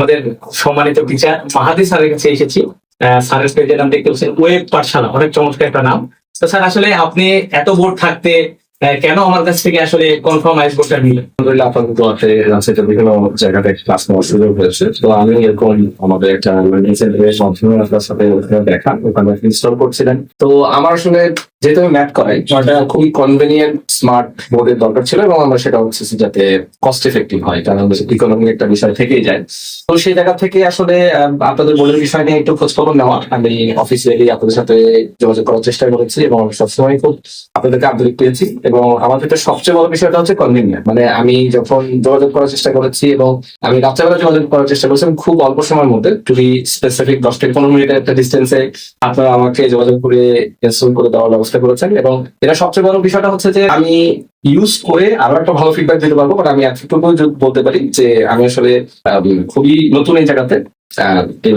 আমাদের সম্মানিত টিচার মাহাদি স্যারের কাছে এসেছি। স্যারের পেজের নাম দেখতে পাচ্ছেন ওয়েব পাঠশালা, অনেক চমৎকার একটা নাম। তো স্যার আসলে আপনি এত বোর্ড থাকতে কেন আমার কাছ থেকে আসলে কনফার্ম আইস বোর্ডটা নিলেন? আলহামদুলিল্লাহ, আপনাদের দোয়াতে রাজশাহীতে বিভিন্ন জায়গাতে ক্লাস নেওয়ার সুযোগ হয়েছে। তো আমি এরকম আমাদের একটা লার্নিং সেন্টারের মাধ্যমে আপনার সাথে ওখানে দেখা, ওখানে ইনস্টল করছিলেন। তো আমার আসলে যেহেতু আমি ম্যাথ করাই, একটা খুবই কনভেনিয়েন্ট স্মার্ট বোর্ডের দরকার ছিল, এবং আমরা সেটা হচ্ছে যাতে কস্ট এফেক্টিভ হয়, কারণ ইকোনমিক একটা বিষয় থেকেই যায়। তো সেই জায়গা থেকে আসলে আপনাদের বোর্ডের বিষয় নিয়ে একটু খোঁজ খবর নেওয়া, আমি অফিসিয়ালি আপনাদের সাথে যোগাযোগ করার চেষ্টা করেছি, এবং আমি সবসময় খুব আপনাদেরকে আন্তরিক পেয়েছি। এবং আমার ক্ষেত্রে সবচেয়ে বড় বিষয়টা হচ্ছে কনভিনিয়েন্ট, মানে আমি যখন যোগাযোগ করার চেষ্টা করেছি এবং আমি রাত্রেবেলা যোগাযোগ করার চেষ্টা করেছিলাম খুব অল্প সময়ের মধ্যে, খুবই স্পেসিফিক 10-15 মিনিটের একটা ডিস্টেন্সে আপনারা আমাকে যোগাযোগ করে ইনস্টল করে দেওয়ার ব্যবস্থা করেছেন। এবং এটা সবচেয়ে বড় বিষয়টা হচ্ছে যে আমি ইউজ করে আরো একটা ভালো ফিডব্যাক দিতে পারবো, বাট আমি এতটুকু বলতে পারি যে আমি আসলে খুবই নতুন এই জায়গাতে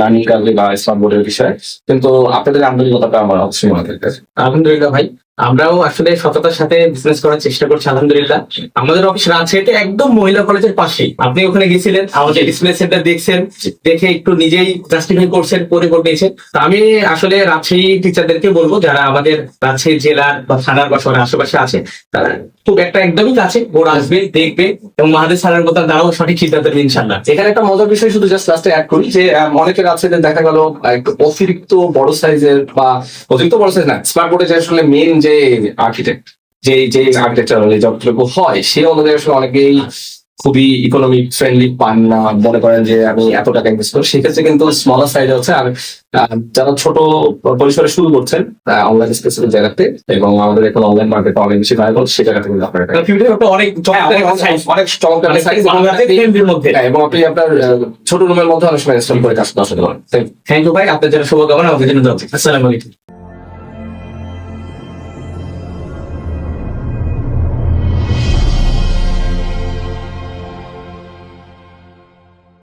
লার্নিং কার্ভে বা স্মার্ট বোর্ডের বিষয়ে, কিন্তু আপনাদের আন্তরিকতাটা আমার অবশ্যই মনে থাকবে। আলহামদুলিল্লাহ ভাই, আমরাও আসলে সততার সাথে বিজনেস করার চেষ্টা করছি আলহামদুলিল্লাহ। আমাদের অফিস রাজশাহীতে একদম মহিলা কলেজের পাশেই। আপনি ওখানে গেছিলেন, আমাদের ডিসপ্লে সেন্টার দেখছেন, দেখে একটু নিজেই জাস্টিফাই করছেন, পরে করে নিয়েছেন। তো আমি আসলে রাজশাহী টিচারদেরকে বলবো যারা আমাদের রাজশাহী জেলার বা থানার বা শহরের আশেপাশে আছে, তারা খুব একটা একদমই কাছে ওরা আসবে, দেখবে, এবং মাহাদি স্যারের কথা তারাও সঠিক সিদ্ধান্ত নেবে ইনশাল্লাহ। এখানে একটা মজার বিষয় শুধু জাস্ট লাস্টে অ্যাড করি যে অনেকের আছে যে দেখা গেল একটু অতিরিক্ত বড় সাইজের, বা অতিরিক্ত বড় সাইজ না, স্মার্ট বোর্ডে যে আসলে মেন যে আর্কিটেক্ট যে আর্কিটেকচার যতটুকু হয়, সে অনুযায়ী আসলে অনেকেই খুবই ইকোনমিক ফ্রেন্ডলি পান না, মনে করেন যে আমি এত টাকা ইনভেস্ট করি। সেক্ষেত্রে কিন্তু স্মলার সাইজ হচ্ছে। আর যারা ছোট পরিসরে শুরু করছেন অনলাইন স্পেসিফিক জায়গাতে, এবং আমাদের এখন অনলাইন মার্কেট অনেক বেশি ভাইবল, সে জায়গা থেকে আপনারা অনেক অনেক চমৎকার সাইজ, এবং আপনি আপনার ছোট রুমের মধ্যে অনেক সময় ইনস্টল করে কাজ করতে পারেন। থ্যাংক ইউ ভাই, আপনার জন্য শুভকামনা, আমাদের জন্য আসসালামু আলাইকুম।